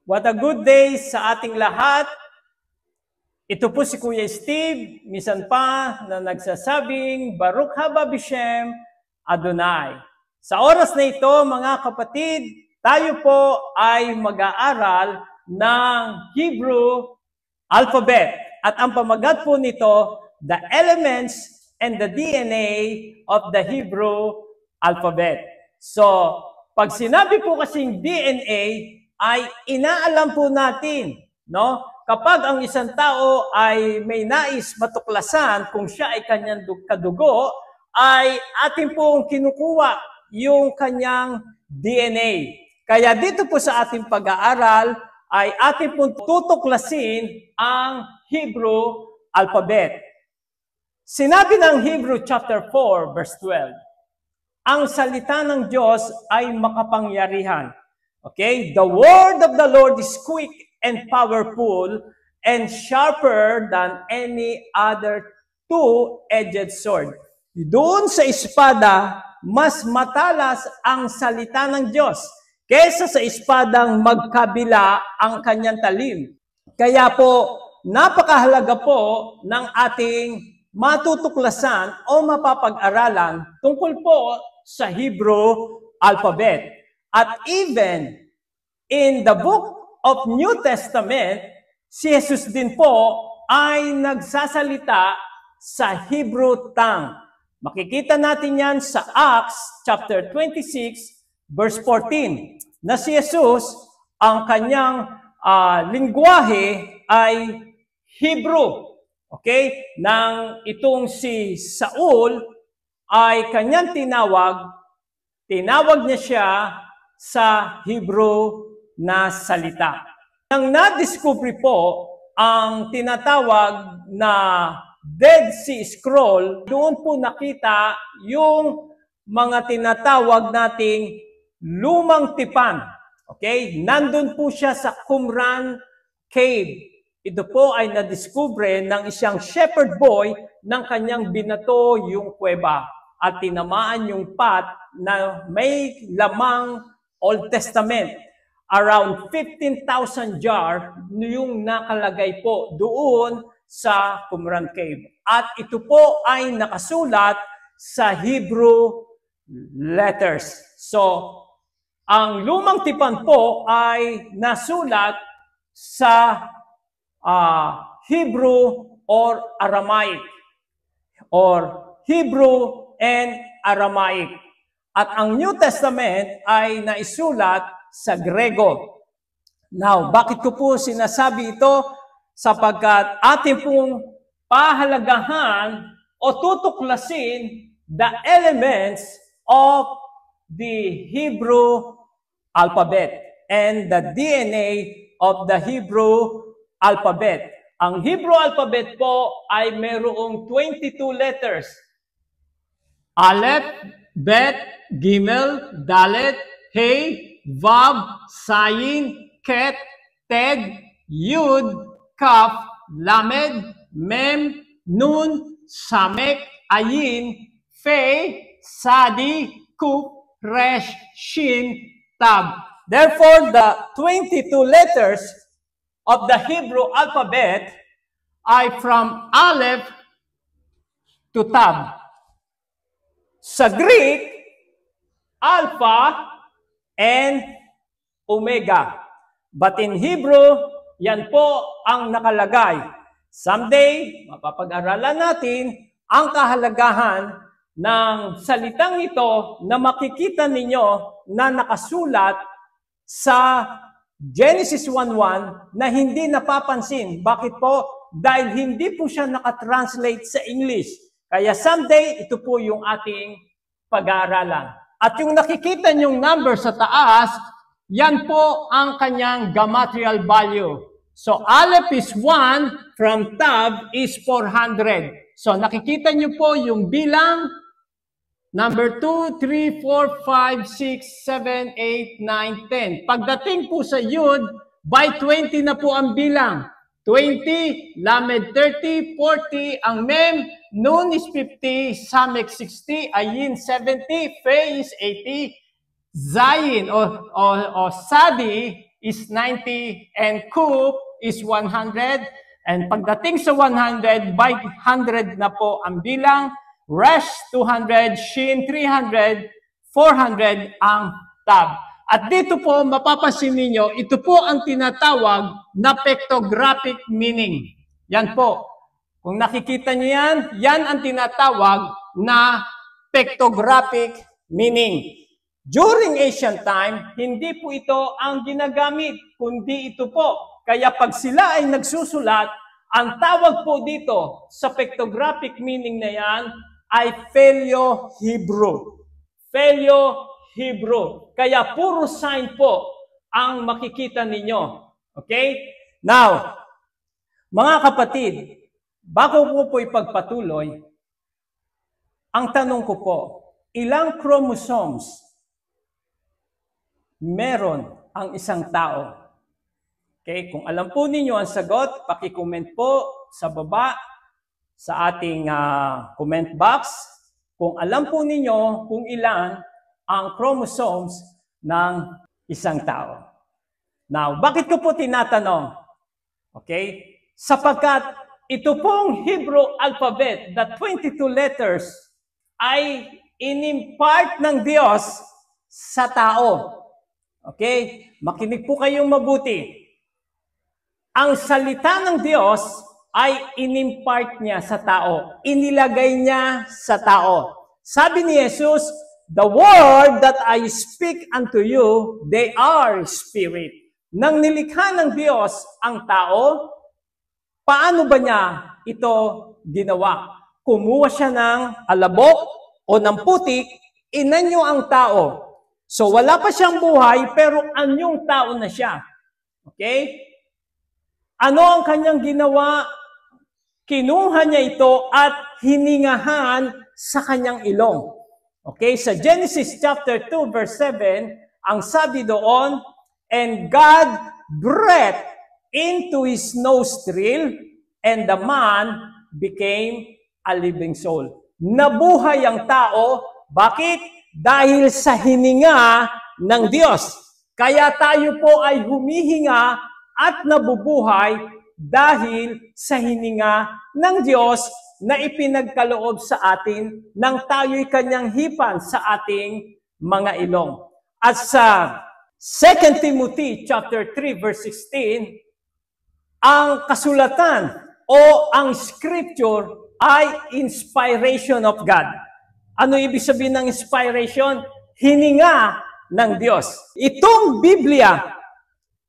What a good day sa ating lahat. Ito po si Kuya Steve, minsan pa na nagsasabing, Baruch haba Bishem Adonai. Sa oras na ito, mga kapatid, tayo po ay mag-aaral ng Hebrew alphabet. At ang pamagat po nito, the elements and the DNA of the Hebrew alphabet. So, pag sinabi po kasing DNA, ay inaalam po natin, no? Kapag ang isang tao ay may nais matuklasan kung siya ay kanyang kadugo, ay atin pong kinukuha yung kanyang DNA. Kaya dito po sa ating pag-aaral, ay atin pong tutuklasin ang Hebrew alphabet. Sinabi ng Hebrew chapter 4, verse 12, ang salita ng Diyos ay makapangyarihan. Okay? The word of the Lord is quick and powerful and sharper than any other two-edged sword. Doon sa espada, mas matalas ang salita ng Diyos kaysa sa espadang magkabila ang kanyang talim. Kaya po, napakahalaga po ng ating matutuklasan o mapapag-aralan tungkol po sa Hebrew alphabet. At even in the book of New Testament, si Jesus din po ay nagsasalita sa Hebrew tongue. Makikita natin yan sa Acts chapter 26, verse 14, na si Jesus, ang kanyang lingwahe ay Hebrew. Okay? Nang itong si Saul ay kanyang tinawag niya siya sa Hebrew na salita. Nang na-discover po ang tinatawag na Dead Sea Scroll, doon po nakita yung mga tinatawag nating lumang tipan. Okay? Nandun po siya sa Qumran Cave. Ito po ay na-discover ng isang shepherd boy ng kanyang binato yung kuweba at tinamaan yung pot na may lamang Old Testament. Around 15,000 jar yung nakalagay po doon sa Qumran Cave. At ito po ay nakasulat sa Hebrew letters. So, ang lumang tipan po ay nasulat sa Hebrew or Aramaic. Or Hebrew and Aramaic. At ang New Testament ay naisulat sa Grego. Now, bakit ko po sinasabi ito? Sapagkat ating pong pahalagahan o tutuklasin the elements of the Hebrew alphabet and the DNA of the Hebrew alphabet. Ang Hebrew alphabet po ay mayroong 22 letters. Aleph, Bet, Gimel, Dalet, Hey, Vav, Sayin, Ket, Ted, Yud, Kaf, Lamed, Mem, Nun, Samek, Ayin, Fe, Sadi, Kuf, Resh, Shin, Tab. Therefore, the 22 letters of the Hebrew alphabet are from Aleph to Tab. Sa Greek, Alpha and Omega. But in Hebrew, yan po ang nakalagay. Someday, mapapag-aralan natin ang kahalagahan ng salitang ito na makikita ninyo na nakasulat sa Genesis 1:1 na hindi napapansin. Bakit po? Dahil hindi po siya nakatranslate sa English. Kaya someday, ito po yung ating pag-aaralan. At yung nakikita nyong number sa taas, yan po ang kanyang gematria value. So, Aleph is 1, from Tav is 400. So, nakikita nyo po yung bilang number 2, 3, 4, 5, 6, 7, 8, 9, 10. Pagdating po sa Yud, by 20 na po ang bilang. 20, Lamed 30, 40, ang Mem, Nun is 50, Samek 60, Ayin 70, Fe is 80, Zayin o Sadi is 90 and cube is 100. And pagdating sa 100, by 100 na po ang bilang. Resh 200, Shin 300, 400 ang tab. At dito po, mapapansin ninyo, ito po ang tinatawag na pictographic meaning. Yan po. Kung nakikita niyo yan, yan ang tinatawag na pictographic meaning. During ancient time, hindi po ito ang ginagamit, kundi ito po. Kaya pag sila ay nagsusulat, ang tawag po dito sa pictographic meaning na yan ay Paleo-Hebrew. Paleo-Hebrew. Kaya puro sign po ang makikita ninyo. Okay? Now, mga kapatid, bago ko po ipagpatuloy, ang tanong ko po, ilang chromosomes meron ang isang tao? Okay, kung alam po ninyo ang sagot, paki-comment po sa baba sa ating comment box. Kung alam po ninyo kung ilan ang chromosomes ng isang tao. Now, bakit ko po tinatanong? Okay? Sapagkat ito pong Hebrew alphabet, the 22 letters, ay inimpart ng Diyos sa tao. Okay? Makinig po kayong mabuti. Ang salita ng Diyos ay inimpart niya sa tao. Inilagay niya sa tao. Sabi ni Jesus, the word that I speak unto you, they are spirit. Nang nilikha ng Diyos ang tao, paano ba niya ito ginawa? Kumuha siya ng alabok o ng putik, inanyo ang tao. So wala pa siyang buhay, pero anyong tao na siya. Okay? Ano ang kanyang ginawa? Kinuha niya ito at hiningahan sa kanyang ilong. Okay, sa Genesis chapter 2 verse 7, ang sabi doon, and God breathed into his nostril, and the man became a living soul. Nabuhay ang tao. Bakit? Dahil sa hininga ng Diyos. Kaya tayo po ay humihinga at nabubuhay dahil sa hininga ng Diyos na ipinagkaloob sa atin nang tayo'y kanyang hipan sa ating mga ilong. At sa 2 Timothy chapter 3 verse 16, ang kasulatan o ang scripture ay inspiration of God. Ano ibig sabihin ng inspiration? Hininga ng Diyos. Itong Biblia,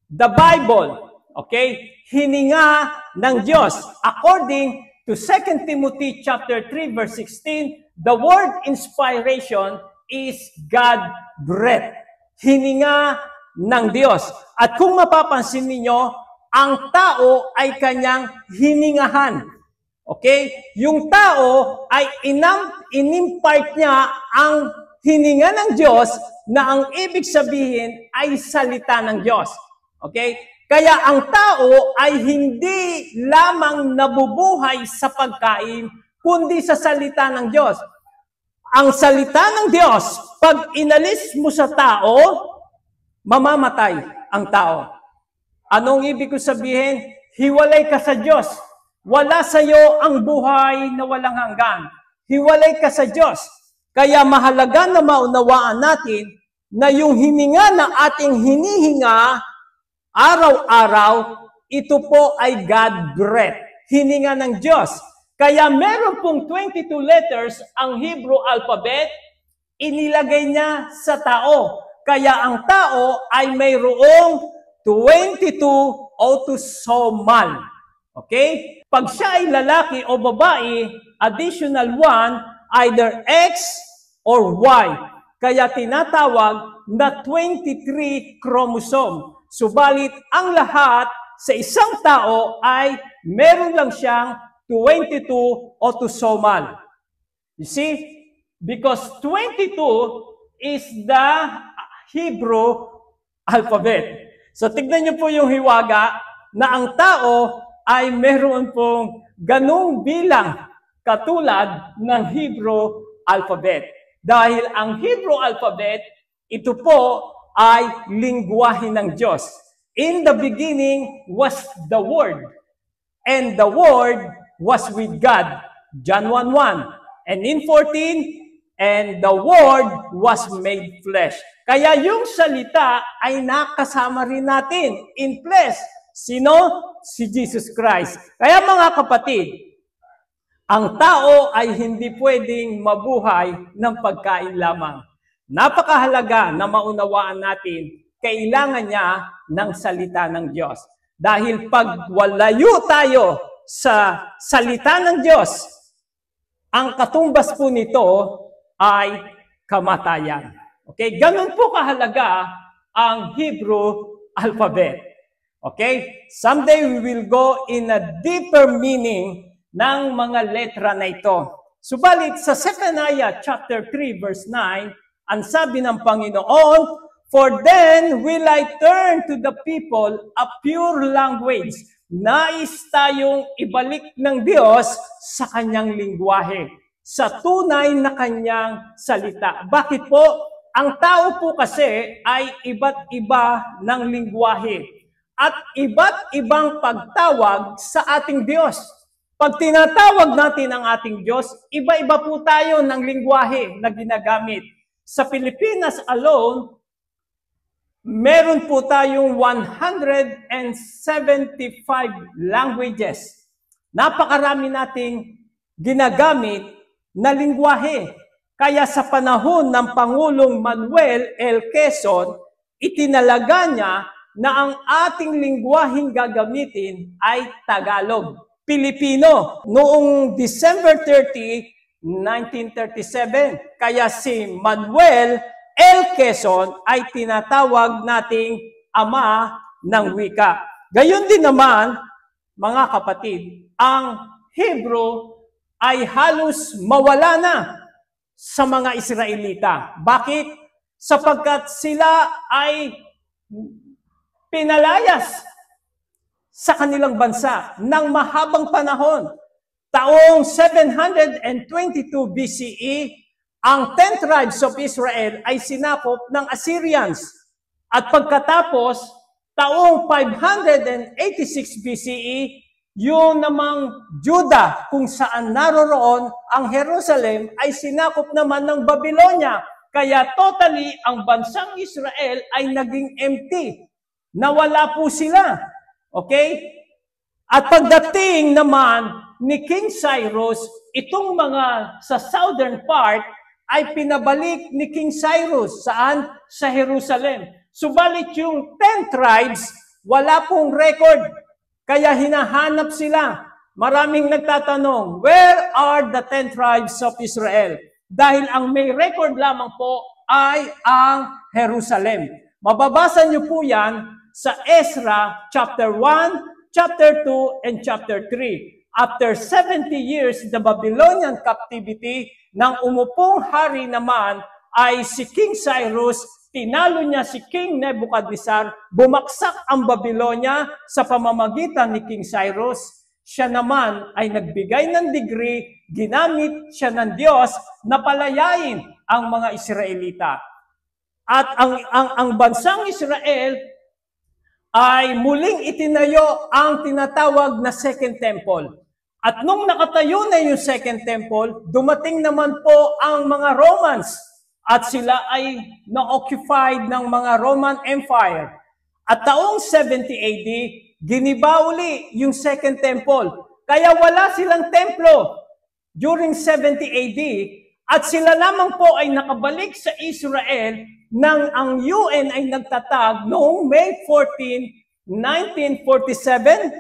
the Bible, okay, hininga ng Diyos. According to 2 Timothy chapter 3 verse 16, the word inspiration is God breath. Hininga ng Diyos. At kung mapapansin ninyo, ang tao ay kanyang hiningahan. Okay? Yung tao ay inimpart niya ang hininga ng Diyos na ang ibig sabihin ay salita ng Diyos. Okay? Kaya ang tao ay hindi lamang nabubuhay sa pagkain, kundi sa salita ng Diyos. Ang salita ng Diyos, pag inalis mo sa tao, mamamatay ang tao. Anong ibig ko sabihin? Hiwalay ka sa Diyos. Wala sa iyo ang buhay na walang hanggan. Hiwalay ka sa Diyos. Kaya mahalaga na maunawaan natin na yung hininga na ating hinihinga araw-araw, ito po ay God breath. Hininga ng Diyos. Kaya meron pong 22 letters ang Hebrew alphabet, inilagay niya sa tao. Kaya ang tao ay mayroong 22 autosomal. Okay? Pag siya ay lalaki o babae, additional 1, either X or Y. Kaya tinatawag na 23 chromosome. Subalit, ang lahat sa isang tao ay meron lang siyang 22 autosomal. You see? Because 22 is the Hebrew alphabet. So, tignan niyo po yung hiwaga na ang tao ay meron pong ganung bilang katulad ng Hebrew alphabet. Dahil ang Hebrew alphabet, ito po ay lingwahe ng Diyos. In the beginning was the Word, and the Word was with God. John 1:1. And in 14, and the Word was made flesh. Kaya yung salita ay nakasama rin natin in flesh. Sino? Si Jesus Christ. Kaya mga kapatid, ang tao ay hindi pwedeng mabuhay ng pagkain lamang. Napakahalaga na maunawaan natin, kailangan niya ng salita ng Diyos. Dahil pag walayo tayo sa salita ng Diyos, ang katumbas po nito ay kamatayan. Okay? Ganun po kahalaga ang Hebrew alphabet. Okay? Someday we will go in a deeper meaning ng mga letra na ito. Subalit sa Zephaniah chapter 3 verse 9, ang sabi ng Panginoon, "For then will I turn to the people a pure language." Nais tayong ibalik ng Diyos sa kanyang lingwahe, sa tunay na kanyang salita. Bakit po? Ang tao po kasi ay iba't iba ng lingwahe at iba't ibang pagtawag sa ating Diyos. Pag tinatawag natin ang ating Diyos, iba-iba po tayo ng lingwahe na ginagamit. Sa Pilipinas alone, meron po tayong 175 languages. Napakarami nating ginagamit na lingwahe. Kaya sa panahon ng Pangulong Manuel L. Quezon, itinalaga niya na ang ating lingwaheng gagamitin ay Tagalog, Pilipino, noong December 30, 1937. Kaya si Manuel L. Quezon ay tinatawag nating ama ng wika. Gayon din naman, mga kapatid, ang Hebrew ay halos mawala na sa mga Israelita. Bakit? Sapagkat sila ay pinalayas sa kanilang bansa ng mahabang panahon. Taong 722 BCE, ang 10 tribes of Israel ay sinakop ng Assyrians. At pagkatapos, taong 586 BCE, yung namang Juda, kung saan naroroon ang Jerusalem, ay sinakop naman ng Babylonia. Kaya totally, ang bansang Israel ay naging empty. Nawala po sila. Okay? At pagdating naman ni King Cyrus, itong mga sa southern part ay pinabalik ni King Cyrus. Saan? Sa Jerusalem. Subalit yung 10 tribes, wala pong record. Kaya hinahanap sila. Maraming nagtatanong, where are the 10 tribes of Israel? Dahil ang may record lamang po ay ang Jerusalem. Mababasa niyo po yan sa Ezra chapter 1, chapter 2, and chapter 3. After 70 years, the Babylonian captivity, nang umupong hari naman ay si King Cyrus, tinalo niya si King Nebuchadnezzar, bumaksak ang Babylonia sa pamamagitan ni King Cyrus. Siya naman ay nagbigay ng degree, ginamit siya ng Diyos na palayain ang mga Israelita. At ang bansang Israel ay muling itinayo ang tinatawag na Second Temple. At nung nakatayo na yung Second Temple, dumating naman po ang mga Romans at sila ay na-occupied ng mga Roman Empire. At taong 70 AD, giniba uli yung Second Temple. Kaya wala silang templo during 70 AD at sila lamang po ay nakabalik sa Israel nang ang UN ay nagtatag noong May 14, 1947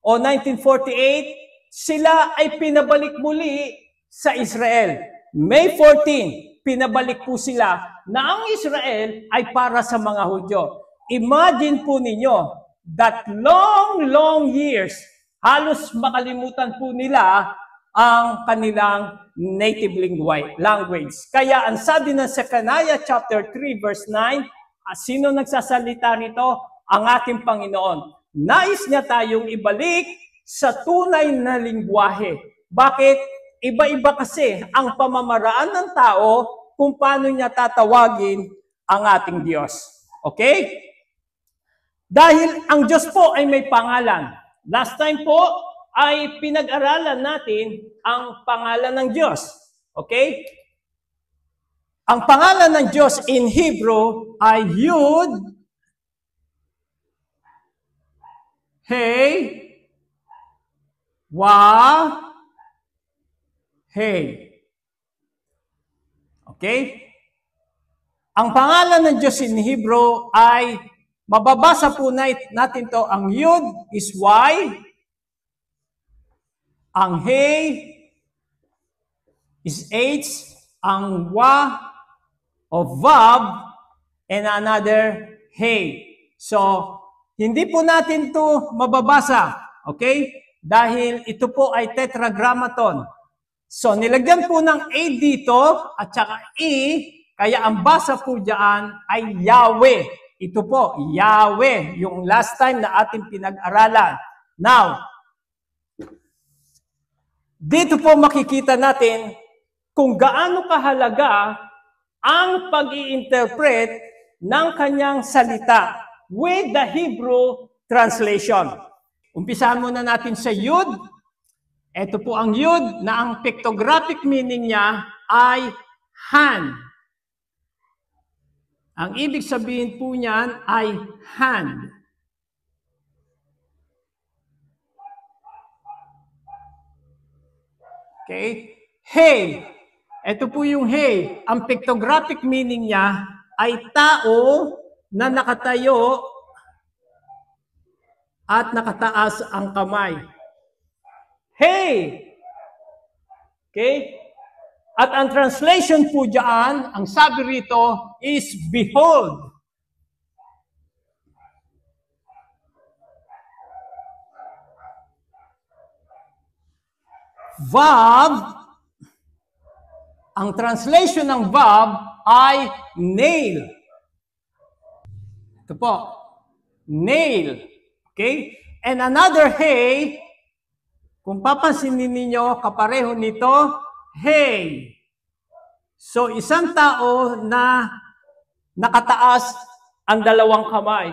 o 1948, sila ay pinabalik muli sa Israel. May 14, pinabalik po sila na ang Israel ay para sa mga Hudyo. Imagine po ninyo that long years, halos makalimutan po nila ang kanilang native language. Kaya ang sabi ng Zephaniah chapter 3 verse 9, sino nagsasalita rito? Ang ating Panginoon. Nais niya tayong ibalik sa tunay na lingwahe. Bakit? Iba-iba kasi ang pamamaraan ng tao kung paano niya tatawagin ang ating Diyos. Okay? Dahil ang Diyos po ay may pangalan. Last time po ay pinag-aralan natin ang pangalan ng Diyos. Okay? Ang pangalan ng Diyos in Hebrew ay Yud, Hey, Wa, Hey. Okay? Ang pangalan ng Diyos in Hebrew ay, mababasa po natin to, ang Yud is Y, ang Hey is H, ang Wa of Vav, and another Hey. So, hindi po natin to mababasa, okay? Dahil ito po ay tetragrammaton. So, nilagyan po ng A dito at saka E, kaya ang basa po dyan ay Yahweh. Ito po, Yahweh, yung last time na ating pinag-aralan. Now, dito po makikita natin kung gaano kahalaga ang pag-i-interpret ng kanyang salita with the Hebrew translation. Umpisahan muna natin sa Yud. Ito po ang Yud na ang pictographic meaning niya ay hand. Ang ibig sabihin po niyan ay hand. Okay? Hey. Ito po yung hey. Ang pictographic meaning niya ay tao na nakatayo at nakataas ang kamay. Hey! Okay? At ang translation po dyan, ang sabi rito is behold. Vav, ang translation ng Vav ay nail. Ito po, nail. Okay? And another hey, kung papansinin ninyo, kapareho nito, hey. So, isang tao na nakataas ang dalawang kamay.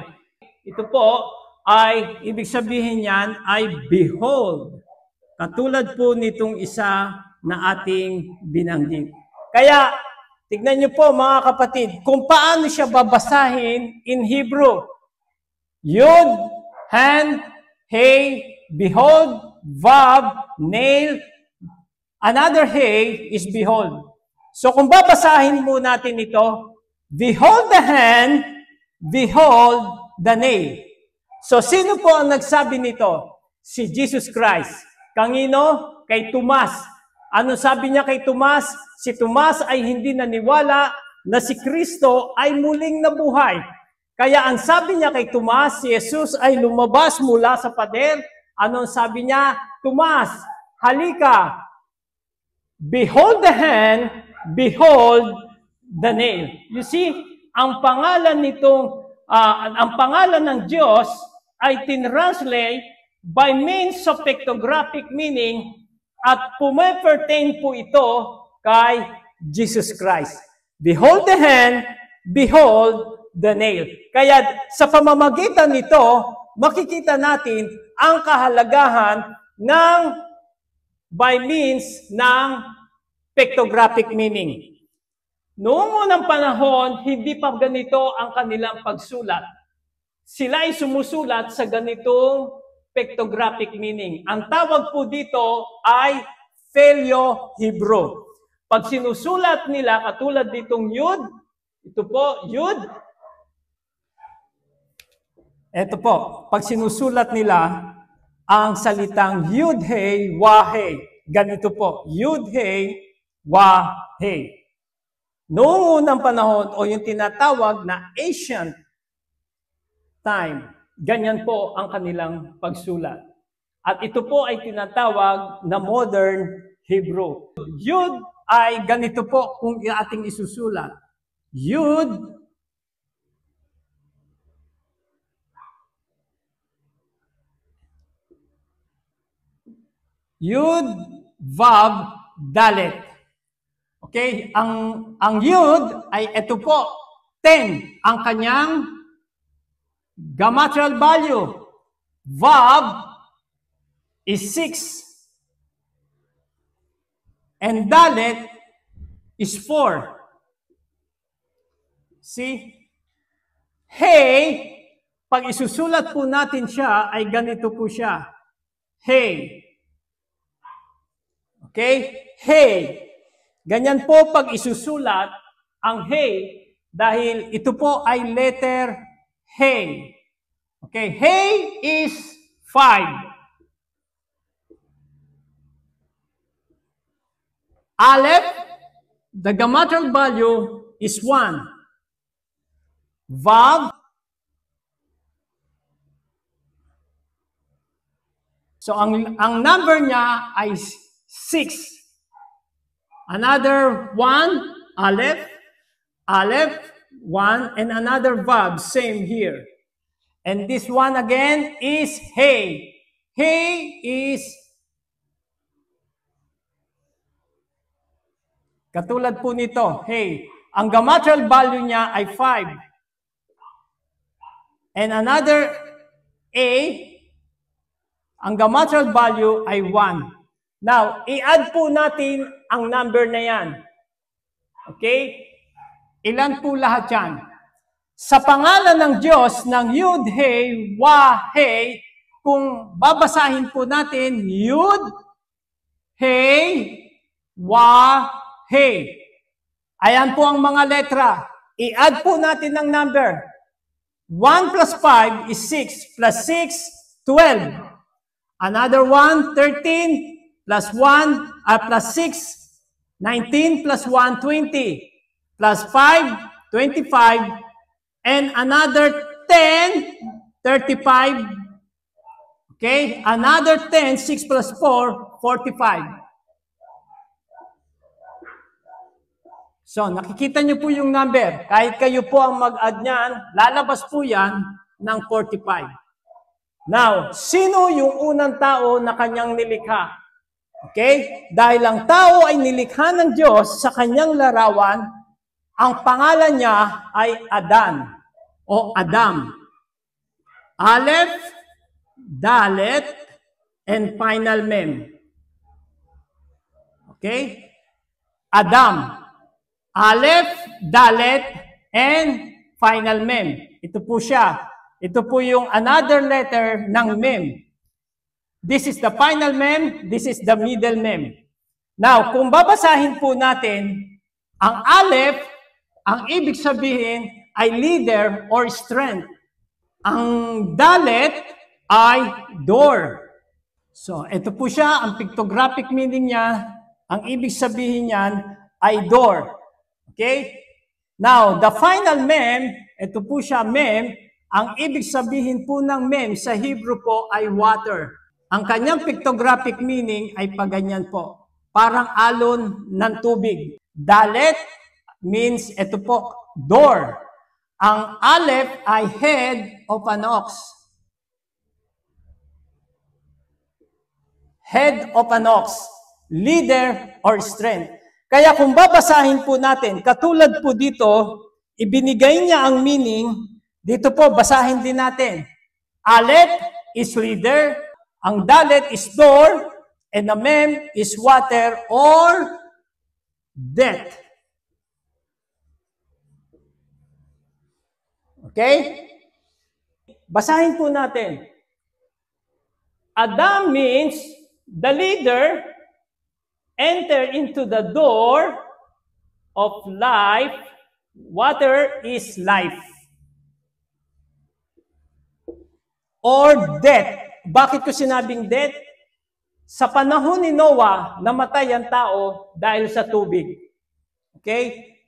Ito po ay, ibig sabihin niyan ay behold. Katulad po nitong isa na ating binanggit. Kaya, tignan niyo po mga kapatid, kung paano siya babasahin in Hebrew. Yud, hand, hey, behold, vav, nail, another hey is behold. So kung babasahin mo natin ito, behold the hand, behold the nail. So sino po ang nagsabi nito? Si Jesus Christ. Kangino? Kay Tomas. Ano sabi niya kay Tomas? Si Tomas ay hindi naniwala na si Kristo ay muling nabuhay. Kaya ang sabi niya kay Tomas, si Jesus ay lumabas mula sa pader. Anong sabi niya? Tomas, halika. Behold the hand, behold the nail. You see, ang pangalan ang pangalan ng Diyos ay tinranslate by means of pictographic meaning at pumapertain po ito kay Jesus Christ. Behold the hand, behold the nail. Kaya sa pamamagitan nito, makikita natin ang kahalagahan ng by means ng pictographic meaning. Noong unang panahon, hindi pa ganito ang kanilang pagsulat. Sila ay sumusulat sa ganitong pictographic meaning. Ang tawag po dito ay Paleo-Hebrew. Pag sinusulat nila, katulad ditong Yud, ito po, Yud. Ito po, pag sinusulat nila ang salitang Yud-Hey, Wah-Hey. Ganito po, Yud-Hey, Wah-Hey. Noong unang panahon o yung tinatawag na ancient time, ganyan po ang kanilang pagsulat. At ito po ay tinatawag na modern Hebrew. Yud ay ganito po kung ating isusulat. Yud, Yud, Vav, Dalet. Okay? Ang Yud ay ito po, 10 ang kanyang Gematria value. Vav is 6. And Dalet is 4. See? Hey, pag isusulat po natin siya, ay ganito po siya. Hey. Okay? Hey. Ganyan po pag isusulat ang hey, dahil ito po ay letter hey. Okay? Hey is 5. Aleph, the gematria value is 1. Vav, so ang number niya ay 6. Another 1, Aleph, Aleph, 1, and another Vav, same here. And this one again is Hey. Hey is katulad po nito, hey. Ang gematria value niya ay 5. And another A, ang gematria value ay 1. Now, i-add po natin ang number na yan. Okay? Ilan po lahat yan? Sa pangalan ng Diyos, ng Yud, Hey, Wah, Hey, kung babasahin po natin, Yud, Hey, Wah, Hey. Ayan po ang mga letra. I-add po natin ang number. 1 plus 5 is 6. Plus 6, 12. Another 1, 13. Plus 1, plus 6, 19. Plus 1, 20. Plus 5, 25. And another 10, 35. Okay? Another 10, 6 plus 4, 45. So, nakikita niyo po yung number. Kahit kayo po ang mag-add niyan, lalabas po yan ng 45. Now, sino yung unang tao na kanyang nilikha? Okay? Dahil ang tao ay nilikha ng Diyos sa kanyang larawan, ang pangalan niya ay Adan o Adam. Aleph, Dalet, and final Mem. Okay? Adam. Aleph, Dalet, and final Mem. Ito po siya. Ito po yung another letter ng Mem. This is the final Mem. This is the middle Mem. Now, kung babasahin po natin, ang Aleph, ang ibig sabihin ay leader or strength. Ang Dalet ay door. So, ito po siya. Ang pictographic meaning niya, ang ibig sabihin niyan ay door. Okay? Now, the final Mem, ito po siya, Mem, ang ibig sabihin po ng Mem sa Hebrew po ay water. Ang kanyang pictographic meaning ay paganyan po. Parang alon ng tubig. Dalet means, ito po, door. Ang Aleph ay head of an ox. Head of an ox. Leader or strength. Kaya kung babasahin po natin, katulad po dito, ibinigay niya ang meaning, dito po basahin din natin. Aleph is leader, ang Dalet is door, and the Mem is water or death. Okay? Basahin po natin. Adam means the leader, enter into the door of life. Water is life. Or death. Bakit ko sinabing death? Sa panahon ni Noah, namatay ang tao dahil sa tubig. Okay?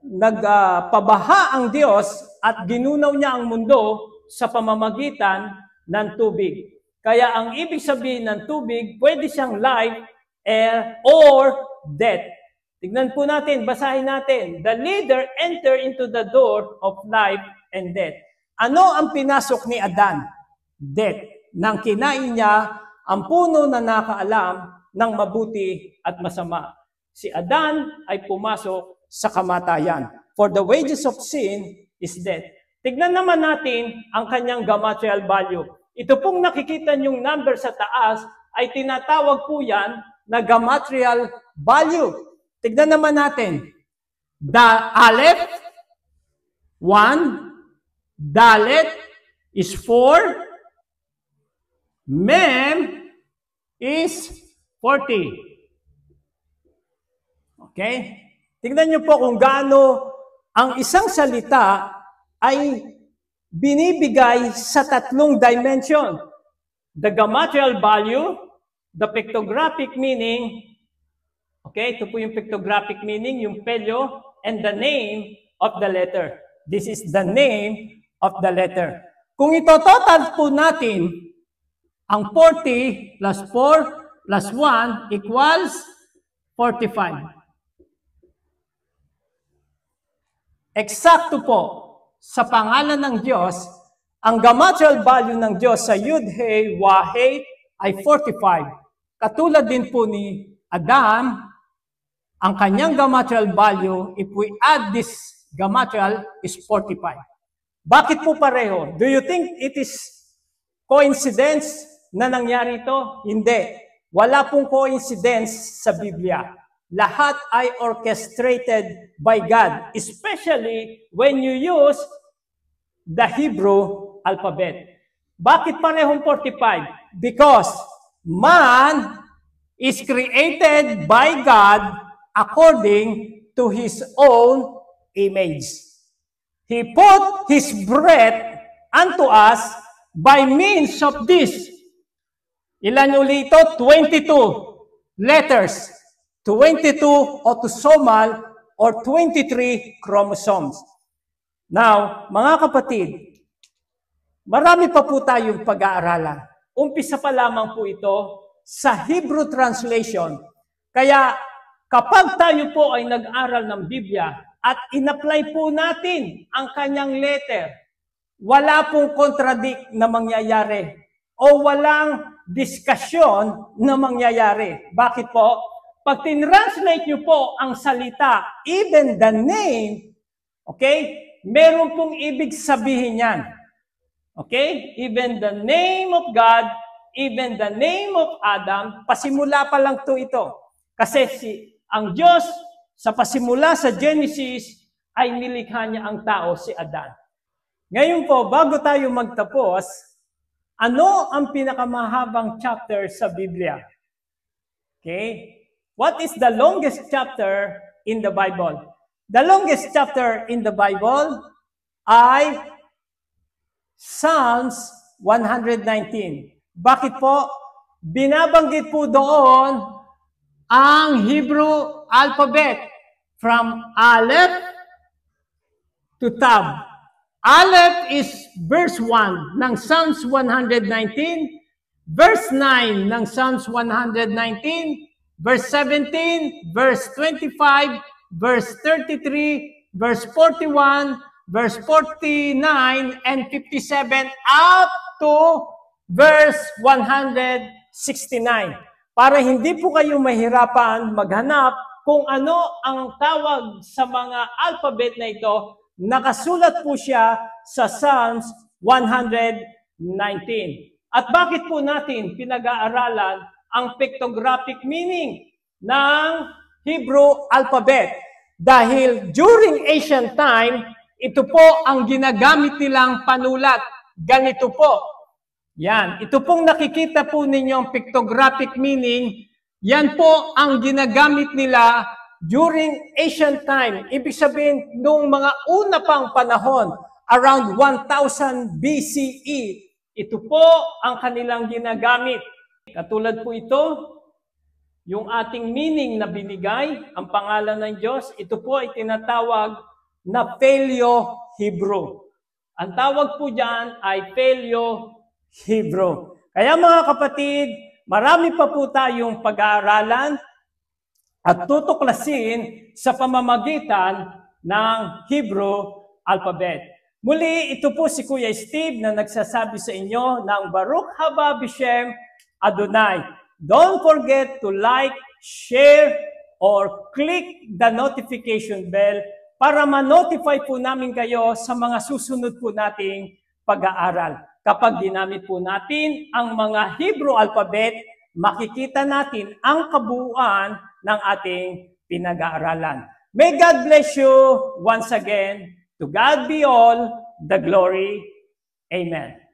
Nagpabaha ang Diyos at ginunaw niya ang mundo sa pamamagitan ng tubig. Kaya ang ibig sabihin ng tubig, pwede siyang life, air, or death. Tignan po natin, basahin natin. The leader enter into the door of life and death. Ano ang pinasok ni Adan? Death. Nang kinain niya ang puno na nakaalam ng mabuti at masama. Si Adan ay pumasok sa kamatayan. For the wages of sin is death. Tignan naman natin ang kanyang gematria value. Ito pong nakikita niyong number sa taas ay tinatawag po yan na gematria value. Tignan naman natin. Aleph, 1. Dalet is 4. Mem is 40. Okay? Tignan niyo po kung gaano ang isang salita ay binibigay sa tatlong dimension. The gematria value, the pictographic meaning, okay, ito po yung pictographic meaning, yung pelyo, and the name of the letter. This is the name of the letter. Kung ito-total po natin, ang 40 plus 4 plus 1 equals 45. Eksakto po, sa pangalan ng Diyos, ang gematria value ng Diyos sa Yud-He, Wah-He ay 45. Katulad din po ni Adam, ang kanyang gematria value, if we add this gematria, is 45. Bakit po pareho? Do you think it is coincidence na nangyari ito? Hindi. Wala pong coincidence sa Biblia. Lahat ay orchestrated by God, especially when you use the Hebrew alphabet. Bakit parehong 45? Because man is created by God according to His own image. He put His breath unto us by means of this. Ilan ulit ito? 22 letters. 22 autosomal or 23 chromosomes. Now, mga kapatid, marami pa po tayong pag-aaralan. Umpisa pa lamang po ito sa Hebrew translation. Kaya kapag tayo po ay nag-aral ng Biblia at in-apply po natin ang kanyang letter, wala pong contradict na mangyayari o walang diskasyon na mangyayari. Bakit po? Pag tinranslate nyo po ang salita, even the name, okay, meron pong ibig sabihin yan. Okay? Even the name of God, even the name of Adam, pasimula pa lang ito. Kasi ang Diyos, sa pasimula sa Genesis, ay nilikha niya ang tao, si Adan. Ngayon po, bago tayo magtapos, ano ang pinakamahabang chapter sa Biblia? Okay? What is the longest chapter in the Bible? The longest chapter in the Bible ay Psalms 119. Bakit po? Binabanggit po doon ang Hebrew alphabet from Aleph to Tab. Aleph is verse 1 ng Psalms 119, verse 9 ng Psalms 119, verse 17, verse 25, verse 33, verse 41, verse 49, and 57, up to verse 169. Para hindi po kayo mahirapan maghanap kung ano ang tawag sa mga alphabet na ito, nakasulat po siya sa Psalms 119. At bakit po natin pinag-aaralan ang pictographic meaning ng Hebrew alphabet? Dahil during ancient time, ito po ang ginagamit nilang panulat. Ganito po. Yan. Ito pong nakikita po ninyong pictographic meaning, yan po ang ginagamit nila during ancient time. Ibig sabihin, noong mga una pang panahon, around 1000 BCE, ito po ang kanilang ginagamit. Katulad po ito, yung ating meaning na binigay, ang pangalan ng Diyos, ito po ay tinatawag na Paleo-Hebrew. Ang tawag po dyan ay Paleo-Hebrew. Kaya mga kapatid, marami pa po tayong pag-aaralan at tutuklasin sa pamamagitan ng Hebrew alphabet. Muli, ito po si Kuya Steve na nagsasabi sa inyo ng Baruch haba B'Shem Adonai. Don't forget to like, share, or click the notification bell para ma-notify po namin kayo sa mga susunod po nating pag-aaral. Kapag ginamit po natin ang mga Hebrew alphabet, makikita natin ang kabuuan ng ating pinag-aaralan. May God bless you once again. To God be all the glory. Amen.